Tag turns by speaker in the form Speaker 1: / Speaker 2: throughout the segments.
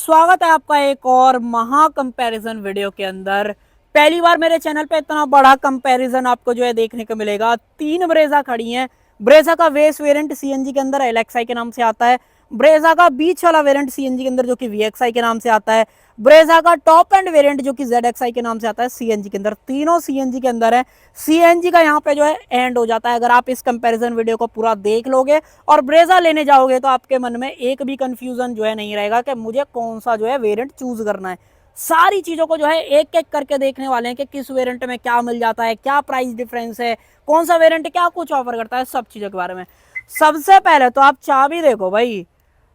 Speaker 1: स्वागत है आपका एक और महा कंपैरिजन वीडियो के अंदर। पहली बार मेरे चैनल पे इतना बड़ा कंपैरिजन आपको जो है देखने को मिलेगा। तीन ब्रेजा खड़ी हैं। ब्रेजा का वेस वेरिएंट सीएनजी के अंदर एलएक्सआई के नाम से आता है। ब्रेजा का बीच वाला वेरिएंट सीएनजी के अंदर जो कि वीएक्सआई के नाम से आता है। ब्रेजा का टॉप एंड वेरिएंट जो कि जेडएक्सआई के नाम से आता है सीएनजी के अंदर। तीनों सीएनजी के अंदर है। सीएनजी का यहाँ पे जो है एंड हो जाता है। अगर आप इस कंपैरिजन वीडियो को पूरा देख लोगे और ब्रेजा लेने जाओगे तो आपके मन में एक भी कंफ्यूजन जो है नहीं रहेगा कि मुझे कौन सा जो है वेरिएंट चूज करना है। सारी चीजों को जो है एक एक करके देखने वाले हैं कि किस वेरिएंट में क्या मिल जाता है, क्या प्राइस डिफरेंस है, कौन सा वेरिएंट क्या कुछ ऑफर करता है, सब चीजों के बारे में। सबसे पहले तो आप चाबी देखो भाई,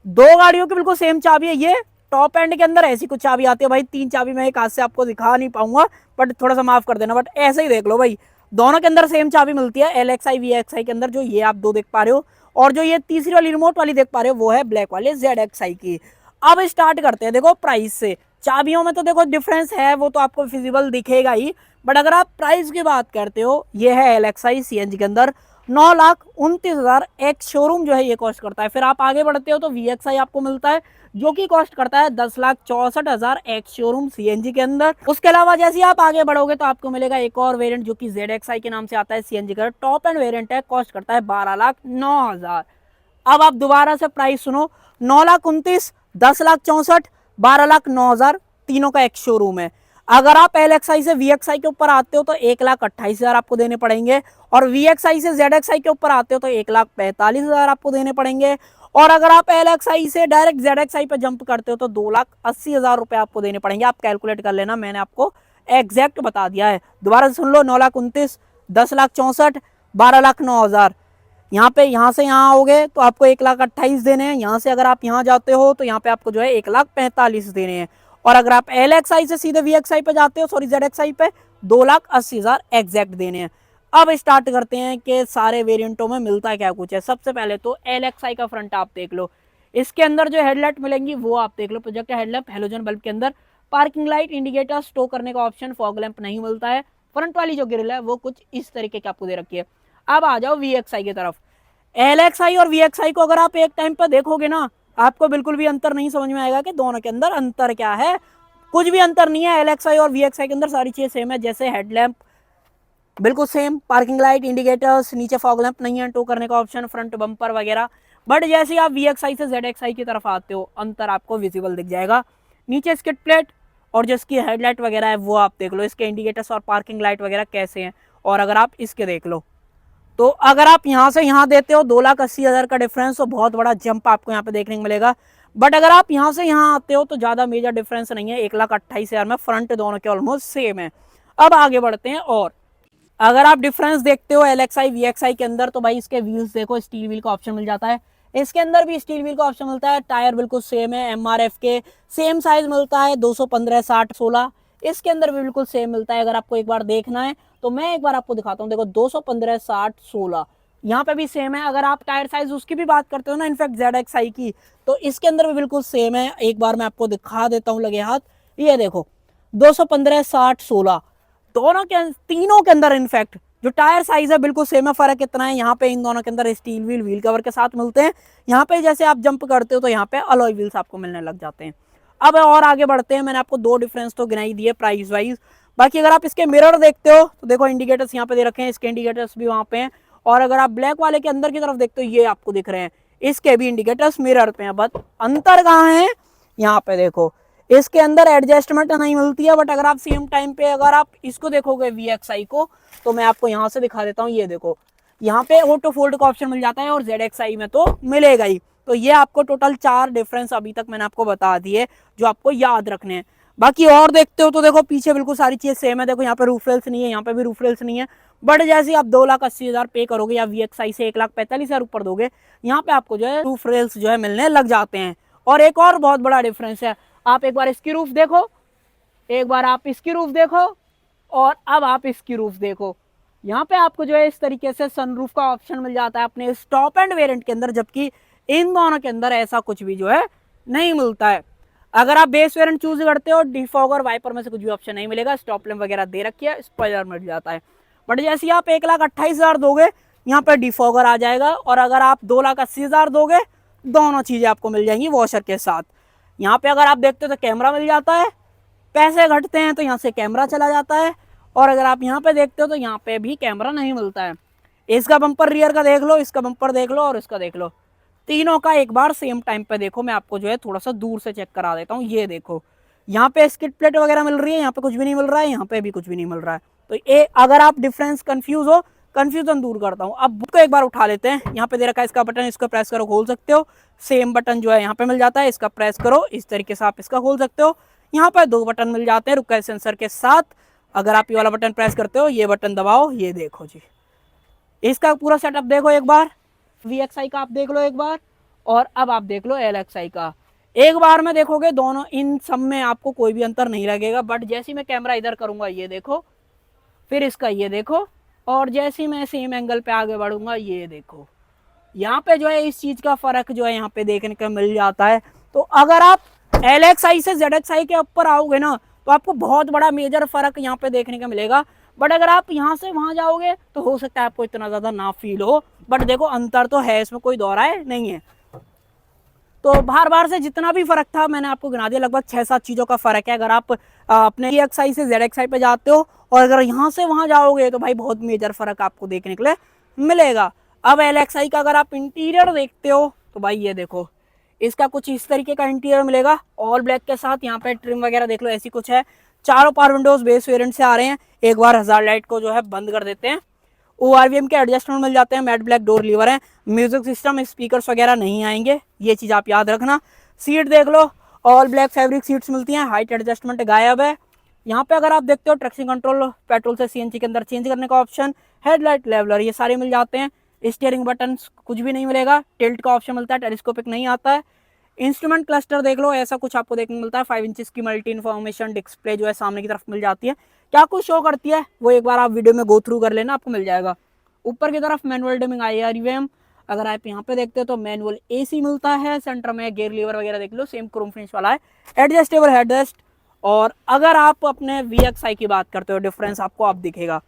Speaker 1: दो गाड़ियों की बिल्कुल सेम चाबी है। ये टॉप एंड के अंदर ऐसी कुछ चाबी आती है भाई। तीन चाबी मैं एक हाथ से आपको दिखा नहीं पाऊंगा, बट थोड़ा सा माफ कर देना, बट ऐसे ही देख लो भाई। दोनों के अंदर सेम चाबी मिलती है एलएक्सआई वीएक्सआई के अंदर, जो ये आप दो देख पा रहे हो, और जो ये तीसरी वाली रिमोट वाली देख पा रहे हो वो है ब्लैक वाले जेडएक्सआई की। अब स्टार्ट करते हैं देखो प्राइस से। चाबियों में तो देखो डिफरेंस है, वो तो आपको फिजिबल दिखेगा ही, बट अगर आप प्राइस की बात करते हो, ये है एलएक्सआई सीएनजी के अंदर 9,29,000 एक शोरूम जो है ये कॉस्ट करता है। फिर आप आगे बढ़ते हो तो वीएक्सआई आपको मिलता है जो कि कॉस्ट करता है 10,64,000 एक शोरूम सीएनजी के अंदर। उसके अलावा जैसे आप आगे बढ़ोगे तो आपको मिलेगा एक और वेरिएंट जो कि जेडएक्सआई के नाम से आता है सीएनजी का। टॉप एंड वेरिएंट है, कॉस्ट करता है 12,09,000। अब आप दोबारा से प्राइस सुनो, 9,29,000, 10,64,000, 12,09,000, तीनों का एक शोरूम है। अगर आप एलएक्सआई से वीएक्सआई के ऊपर आते हो तो 1,28,000 आपको देने पड़ेंगे, और वीएक्सआई से जेडएक्सआई के ऊपर आते हो तो 1,45,000 आपको देने पड़ेंगे, और अगर आप एलएक्सआई से डायरेक्ट जेडएक्सआई पे जंप करते हो तो 2,80,000 रुपए आपको देने पड़ेंगे। आप कैलकुलेट कर लेना, मैंने आपको एग्जैक्ट बता दिया है। दोबारा से सुन लो, 9,29,000, 10,64,000, 12,09,000। यहाँ पे यहाँ से यहाँ आओगे तो आपको 1,28,000 देने हैं। यहाँ से अगर आप यहाँ जाते हो तो यहाँ पे आपको जो है 1,45,000 देने हैं, और अगर आप एलएक्सआई से सीधे वीएक्सआई पे जाते हो, सॉरी जेडएक्सआई पे, 2,80,000 एग्जैक्ट देने हैं। अब स्टार्ट करते हैं कि सारे वेरिएंटों में मिलता क्या कुछ है। सबसे पहले तो एलएक्सआई का फ्रंट आप देख लो। इसके अंदर जो हेडलाइट मिलेंगी वो आप देख लो, प्रोजेक्टर हेडलैम्प हेलोजन बल्ब के अंदर, पार्किंग लाइट, इंडिकेटर, स्टो करने का ऑप्शन, फॉग लैंप नहीं मिलता है। फ्रंट वाली जो ग्रिल है वो कुछ इस तरीके की आपको दे रखी है। अब आ जाओ वीएक्सआई की तरफ। एलएक्सआई और वीएक्सआई को अगर आप एक टाइम पर देखोगे ना, आपको बिल्कुल भी अंतर नहीं समझ में आएगा कि दोनों के अंदर अंतर क्या है। कुछ भी अंतर नहीं है। एलएक्सआई और वीएक्सआई के अंदर सारी चीजें सेम है, जैसे हेडलैम्प बिल्कुल सेम, पार्किंग लाइट, इंडिकेटर्स, नीचे फॉग लैंप नहीं है, टो करने का ऑप्शन, फ्रंट बम्पर वगैरह। बट जैसे आप वीएक्सआई से जेडएक्सआई की तरफ आते हो, अंतर आपको विजिबल दिख जाएगा। नीचे स्किड प्लेट और जो इसकी हेडलाइट वगैरह है वो आप देख लो, इसके इंडिकेटर्स और पार्किंग लाइट वगैरह कैसे हैं। और अगर आप इसके देख लो तो अगर आप यहाँ से यहाँ देते हो 2,80,000 का डिफरेंस, तो बहुत बड़ा जंप आपको यहाँ पे देखने को मिलेगा। बट अगर आप यहाँ से यहाँ आते हो तो ज़्यादा मेजर डिफरेंस नहीं है, 1,28,000 में फ्रंट दोनों के ऑलमोस्ट सेम है। अब आगे बढ़ते हैं, और अगर आप डिफरेंस देखते हो एलएक्सआई वीएक्सआई के अंदर, तो भाई इसके व्हील्स देखो, स्टील व्हील का ऑप्शन मिल जाता है। इसके अंदर भी स्टील व्हील का ऑप्शन मिलता है। टायर बिल्कुल सेम है, एमआरएफ के सेम साइज मिलता है, 215, 60, 16। इसके अंदर भी बिल्कुल सेम मिलता है। अगर आपको एक बार देखना है तो मैं एक बार आपको दिखाता हूँ, देखो 215, 60, 16 यहाँ पे भी सेम है। अगर आप टायर साइज उसकी भी बात करते हो ना, इनफैक्ट जेडएक्सआई की, तो इसके अंदर भी बिल्कुल सेम है। एक बार मैं आपको दिखा देता हूँ लगे हाथ, ये देखो 215, 60, 16, दोनों के तीनों के अंदर इनफैक्ट जो टायर साइज है बिल्कुल सेम है। फर्क कितना है, यहाँ पे इन दोनों के अंदर स्टील व्हील व्हील कवर के साथ मिलते हैं। यहाँ पे जैसे आप जंप करते हो तो यहाँ पे अलॉय व्हील्स आपको मिलने लग जाते हैं। अब और आगे बढ़ते हैं। मैंने आपको दो डिफरेंस तो गिनाई दिए प्राइस वाइज। बाकी अगर आप इसके मिरर देखते हो तो देखो इंडिकेटर्स यहाँ पे दे रखे हैं, इसके इंडिकेटर्स भी वहाँ पे हैं। और अगर आप ब्लैक वाले के अंदर की तरफ देखते हो, ये आपको दिख रहे हैं, इसके भी इंडिकेटर्स मिरर पे हैं। बट अंतर कहाँ है, यहाँ पे देखो, इसके अंदर एडजस्टमेंट नहीं मिलती है। बट अगर आप सेम टाइम पे अगर आप इसको देखोगे वीएक्सआई को, तो मैं आपको यहाँ से दिखा देता हूँ, ये देखो यहाँ पे ऑटो फोल्ड का ऑप्शन मिल जाता है, और जेडएक्सआई में तो मिलेगा ही। तो ये आपको टोटल 4 डिफरेंस अभी तक मैंने आपको बता दिए जो आपको याद रखने हैं। बाकी और देखते हो तो देखो पीछे बिल्कुल सारी चीजें सेम है। देखो यहाँ पे रूफ रेल्स नहीं है, यहाँ पे भी रूफ रेल्स नहीं है। बट जैसे आप 2,80,000 पे करोगे या वीएक्सआई से 1,45,000 ऊपर दोगे, यहाँ पे आपको जो है रूफ रेल्स जो है मिलने लग जाते हैं। और एक और बहुत बड़ा डिफरेंस है, आप एक बार इसकी रूफ देखो, एक बार आप इसकी रूफ देखो, और अब आप इसकी रूफ देखो। यहाँ पे आपको जो है इस तरीके से सनरूफ का ऑप्शन मिल जाता है अपने टॉप एंड वेरिएंट के अंदर, जबकि इन दोनों के अंदर ऐसा कुछ भी जो है नहीं मिलता है। अगर आप बेस वेरिएंट चूज करते हो, डिफॉगर वाइपर में से कुछ भी ऑप्शन नहीं मिलेगा। स्टॉप लैम्प वगैरह दे रखी है, स्पॉइलर मिल जाता है। बट जैसे आप 1,28,000 दोगे, यहाँ पे डिफॉगर आ जाएगा। और अगर आप 2,80,000 दोगे, दोनों चीजें आपको मिल जाएंगी वॉशर के साथ। यहाँ पे अगर आप देखते हो तो कैमरा मिल जाता है, पैसे घटते हैं तो यहाँ से कैमरा चला जाता है, और अगर आप यहाँ पे देखते हो तो यहाँ पे भी कैमरा नहीं मिलता है। इसका बम्पर रियर का देख लो, इसका बम्पर देख लो और इसका देख लो, तीनों का एक बार सेम टाइम पे देखो। मैं आपको जो है थोड़ा सा दूर से चेक करा देता हूँ। ये देखो, यहाँ पे स्किड प्लेट वगैरह मिल रही है, यहाँ पे कुछ भी नहीं मिल रहा है, यहाँ पे भी कुछ भी नहीं मिल रहा है। तो ये अगर आप डिफरेंस कंफ्यूज हो, कंफ्यूजन दूर करता हूँ। अब बुक को एक बार उठा लेते हैं। यहाँ पे दे रखा है इसका बटन, इसको प्रेस करो खोल सकते हो। सेम बटन जो है यहाँ पे मिल जाता है, इसका प्रेस करो, इस तरीके से आप इसका खोल सकते हो। यहाँ पर 2 बटन मिल जाते हैं रुका सेंसर के साथ। अगर आप ये वाला बटन प्रेस करते हो, ये बटन दबाओ, ये देखो जी, इसका पूरा सेटअप देखो एक बार। VXI का आप देख लो एक बार, और अब आप देख लो LXI का। एक बार में देखोगे दोनों, इन सब में आपको कोई भी अंतर नहीं लगेगा। बट जैसे ही मैं कैमरा इधर करूंगा, ये देखो, फिर इसका ये देखो, और जैसे ही मैं सेम एंगल पे आगे बढ़ूंगा, ये देखो, यहाँ पे जो है इस चीज का फर्क जो है यहाँ पे देखने को मिल जाता है। तो अगर आप LXI से ZXI के ऊपर आओगे ना, तो आपको बहुत बड़ा मेजर फर्क यहाँ पे देखने को मिलेगा। बट अगर आप यहाँ से वहां जाओगे तो हो सकता है आपको इतना ज्यादा ना फील हो, बट देखो अंतर तो है, इसमें कोई दौरा है नहीं है। तो बार बार से जितना भी फर्क था मैंने आपको गिना दिया, लगभग 6-7 चीजों का फर्क है। अगर आप अपने VXI से ZXI पे जाते हो और अगर यहाँ से वहां जाओगे तो भाई बहुत मेजर फर्क आपको देखने के लिए मिलेगा। अब LXI का अगर आप इंटीरियर देखते हो तो भाई ये देखो, इसका कुछ इस तरीके का इंटीरियर मिलेगा ऑल ब्लैक के साथ। यहाँ पे ट्रिम वगैरह देख लो, ऐसी कुछ है। चारों पावर विंडोज बेस वेरिएंट से आ रहे हैं। एक बार हजार्ड लाइट को जो है बंद कर देते हैं। ORVM के एडजस्टमेंट मिल जाते हैं, मैट ब्लैक डोर लीवर है। म्यूजिक सिस्टम, स्पीकर्स वगैरह नहीं आएंगे, ये चीज आप याद रखना। सीट देख लो, ऑल ब्लैक फैब्रिक सीट्स मिलती हैं, हाइट एडजस्टमेंट गायब है। यहाँ पे अगर आप देखते हो ट्रैक्शन कंट्रोल पेट्रोल से CNG के अंदर चेंज करने का ऑप्शन, हेडलाइट लेवलर, ये सारे मिल जाते हैं। स्टीयरिंग बटन कुछ भी नहीं मिलेगा, टिल्ट का ऑप्शन मिलता है, टेलीस्कोपिक नहीं आता है। इंस्ट्रूमेंट क्लस्टर देख लो, ऐसा कुछ आपको देखने मिलता है। 5 इंच की मल्टी इन्फॉर्मेशन डिस्प्ले जो है सामने की तरफ मिल जाती है। क्या कुछ शो करती है वो एक बार आप वीडियो में गो थ्रू कर लेना, आपको मिल जाएगा। ऊपर की तरफ मैनुअल डिमिंग IRVM, अगर आप यहाँ पे देखते हो तो मैनुअल AC मिलता है। सेंटर में गियर लीवर वगैरह देख लो, सेम क्रोम फिनिश वाला है। Adjustable headrest. और अगर आप अपने VXI की बात करते हो, डिफरेंस आपको आप दिखेगा,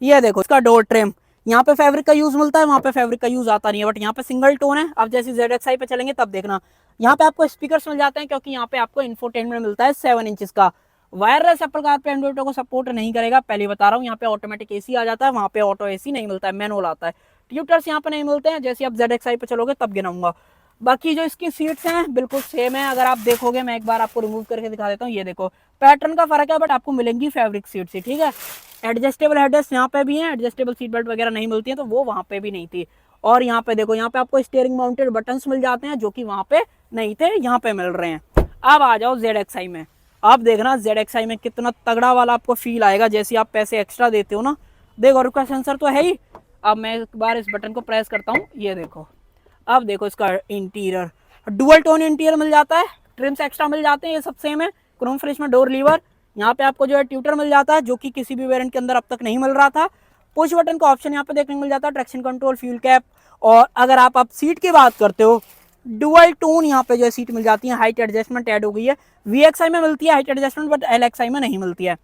Speaker 1: ये देखो इसका डोर ट्रिम। यहाँ पे फैब्रिक का यूज मिलता है, वहां पे फैब्रिक का यूज आता नहीं है, बट यहाँ पे सिंगल टोन है। अब जैसे ZXI पे चलेंगे तब देखना, यहाँ पे आपको स्पीकर्स मिल जाते हैं, क्योंकि यहाँ पे आपको इंफोटेनमेंट मिलता है 7 इंच का। वायरलेस एप्पल कार पे एंड्रॉइड को सपोर्ट नहीं करेगा, पहले बता रहा हूँ। यहाँ पे ऑटोमेटिक AC आ जाता है, वहाँ पे ऑटो AC नहीं मिलता है, मैनुअल आता है। ट्यूटर्स यहाँ पे नहीं मिलते हैं, जैसे आप ZXI पे चलोगे तब गिनाऊंगा। बाकी जो इसकी सीट्स हैं बिल्कुल सेम है। अगर आप देखोगे, मैं एक बार आपको रिमूव करके दिखा देता हूँ, ये देखो पैटर्न का फर्क है, बट आपको मिलेंगी फैब्रिक सीट्स ही, ठीक है। एडजस्टेबल हेडरेस्ट यहाँ पे भी है, एडजस्टेबल सीट बेल्ट वगैरह नहीं मिलती है, तो वो वहाँ पे भी नहीं थी। और यहाँ पे देखो, यहाँ पे आपको स्टीयरिंग माउंटेड बटन्स मिल जाते हैं, जो कि वहाँ पे नहीं थे, यहाँ पे मिल रहे हैं। अब आ जाओ ZXI में। आप देखना ZXI में कितना तगड़ा वाला आपको फील आएगा, जैसे आप पैसे एक्स्ट्रा देते हो ना। देखो रुका सेंसर तो है ही। अब मैं एक बार इस बटन को प्रेस करता हूँ, ये देखो, अब देखो इसका इंटीरियर, डुअल टोन इंटीरियर मिल जाता है, ट्रिम्स एक्स्ट्रा मिल जाते हैं, ये सब सेम है। क्रोम फिनिश में डोर लीवर, यहाँ पे आपको जो है ट्यूटर मिल जाता है, जो कि किसी भी वेरिएंट के अंदर अब तक नहीं मिल रहा था। पुश बटन का ऑप्शन यहाँ पे देखने को मिल जाता है, ट्रैक्शन कंट्रोल, फ्यूल कैप। और अगर आप सीट की बात करते हो, डुअल टोन यहाँ पे जो है सीट मिल जाती है, हाइट एडजस्टमेंट ऐड हो गई है। VXI में मिलती है हाइट एडजस्टमेंट, बट LXI में नहीं मिलती है।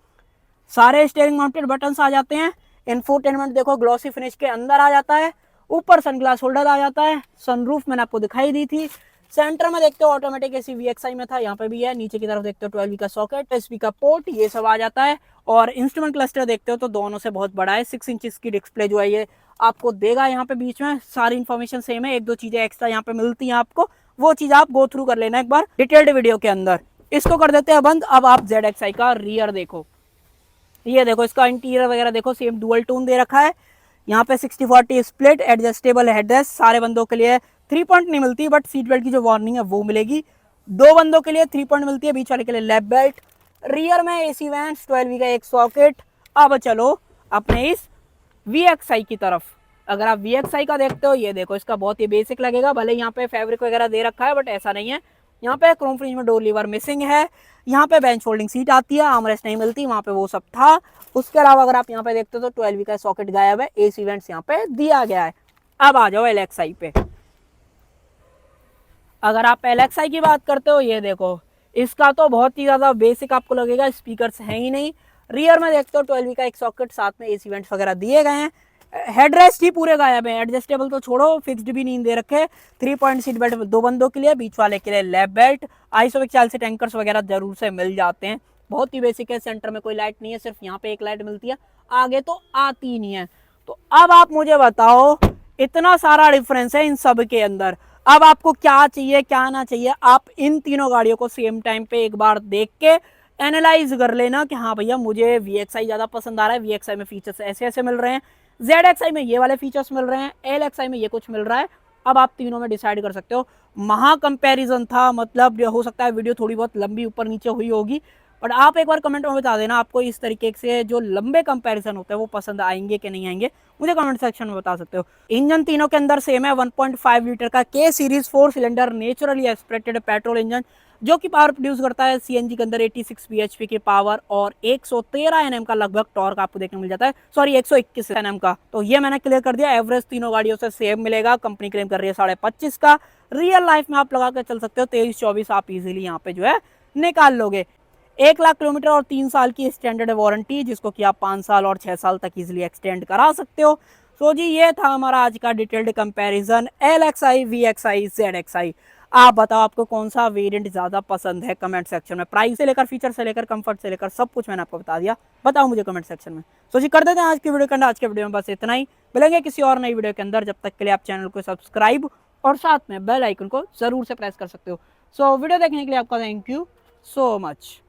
Speaker 1: सारे स्टीयरिंग माउंटेड बटन्स आ जाते हैं। इंफोटेनमेंट देखो ग्लॉसी फिनिश के अंदर आ जाता है। ऊपर सनग्लास होल्डर आ जाता है। सनरूफ मैंने आपको दिखाई दी थी। सेंटर में देखते हो ऑटोमेटिक AC VXI में था, यहाँ पे भी है। नीचे की तरफ देखते हो 12V का सॉकेट, USB का पोर्ट, ये सब आ जाता है। और इंस्ट्रूमेंट क्लस्टर देखते हो तो दोनों से बहुत बड़ा है, 6 इंच की डिस्प्ले जो है ये आपको देगा। यहाँ पे बीच में सारी इन्फॉर्मेशन सेम है, 1-2 चीजें एक्स्ट्रा यहाँ पे मिलती हैं आपको, वो चीज आप गो थ्रू कर लेना एक बार डिटेल्ड वीडियो के अंदर। इसको कर देते हैं बंद। अब आप ZXI का रियर देखो, ये देखो इसका इंटीरियर वगैरह देखो, सेम डुअल टोन दे रखा है। यहाँ पे 60-40 स्प्लिट, एडजस्टेबल हेडरेस्ट, सारे बंदों के लिए 3 पॉइंट नहीं मिलती, बट सीट बेल्ट की जो वार्निंग है वो मिलेगी। 2 बंदों के लिए 3 पॉइंट मिलती है, बीच वाले के लिए लेफ्ट बेल्ट। रियर में AC वेंट्स, 12V का एक सॉकेट। अब चलो अपने इस VXI की तरफ। अगर आप VXI का देखते हो, ये देखो इसका बहुत ही बेसिक लगेगा, भले यहाँ पे फैब्रिक वगैरह दे रखा है, बट ऐसा नहीं है। यहाँ पे क्रोम फिनिश में डोर लीवर मिसिंग है। यहाँ पे बेंच फोल्डिंग सीट आती है, आर्मरेस्ट नहीं मिलती, वहाँ पे वो सब था। उसके अलावा अगर आप यहाँ पे देखते हो तो 12V का सॉकेट गायब है, AC वेंट्स यहाँ पे दिया गया है। अब आ जाओ LXI पे। अगर आप LXI की बात करते हो, ये देखो इसका तो बहुत ही ज्यादा बेसिक आपको लगेगा, स्पीकर्स है ही नहीं। रियर में देखते हो 12V का एक सॉकेट, साथ में AC वेंट्स वगैरह दिए गए हैं। हेडरेस्ट ही पूरे गायब है, एडजस्टेबल तो छोड़ो, फिक्स्ड भी नहीं दे रखे। 3 पॉइंट सीट बेल्ट 2 बंदों के लिए, बीच वाले के लिए लैब बेल्ट, आईसो 41 टैंकर्स वगैरह जरूर से मिल जाते हैं। बहुत ही बेसिक है। सेंटर में कोई लाइट नहीं है, सिर्फ यहाँ पे एक लाइट मिलती है, आगे तो आती नहीं है। तो अब आप मुझे बताओ, इतना सारा डिफरेंस है इन सब के अंदर, अब आपको क्या चाहिए क्या ना चाहिए। आप इन तीनों गाड़ियों को सेम टाइम पे एक बार देख के एनालाइज कर लेना कि हाँ भैया मुझे VXI ज्यादा पसंद आ रहा है, VXI में फीचर्स ऐसे ऐसे मिल रहे हैं, ZXI में ये वाले फीचर्स मिल रहे हैं, LXI में ये कुछ मिल रहा है। अब आप तीनों में डिसाइड कर सकते हो। महा कंपैरिजन था, मतलब हो सकता है वीडियो थोड़ी बहुत लंबी ऊपर नीचे हुई होगी, बट आप एक बार कमेंट में बता देना आपको इस तरीके से जो लंबे कंपैरिजन होते हैं वो पसंद आएंगे कि नहीं आएंगे, मुझे कमेंट सेक्शन में बता सकते हो। इंजन तीनों के अंदर सेम है, 1.5 लीटर का K series 4 cylinder naturally aspirated petrol engine, जो कि पावर प्रोड्यूस करता है CNG के अंदर 86 bhp की पावर और 113 Nm का लगभग टॉर्क आपको देखने मिल जाता है, सॉरी 121 Nm का। तो ये मैंने क्लियर कर दिया। एवरेज तीनों गाड़ियों से सेम मिलेगा, कंपनी क्लेम कर रही है 25.5 का। रियल लाइफ में आप लगा के चल सकते हो 23-24 आप इजीली यहाँ पे जो है निकाल लोगे। 1 लाख किलोमीटर और 3 साल की स्टैंडर्ड वारंटी, जिसको कि आप 5 साल और 6 साल तक इजीली एक्सटेंड करा सकते हो। सो जी ये था हमारा आज का detailed comparison LXI, VXI, ZXI। आप बताओ आपको कौन सा वेरिएंट ज्यादा पसंद है कमेंट सेक्शन में। प्राइस से लेकर फीचर से लेकर कंफर्ट से लेकर सब कुछ मैंने आपको बता दिया, बताओ मुझे कमेंट सेक्शन में। सो जी कर देते हैं आज की वीडियो के अंदर। आज के वीडियो में बस इतना ही, मिलेंगे किसी और नई वीडियो के अंदर। जब तक के लिए आप चैनल को सब्सक्राइब और साथ में बेल आइकन को जरूर से प्रेस कर सकते हो। सो वीडियो देखने के लिए आपका थैंक यू सो मच।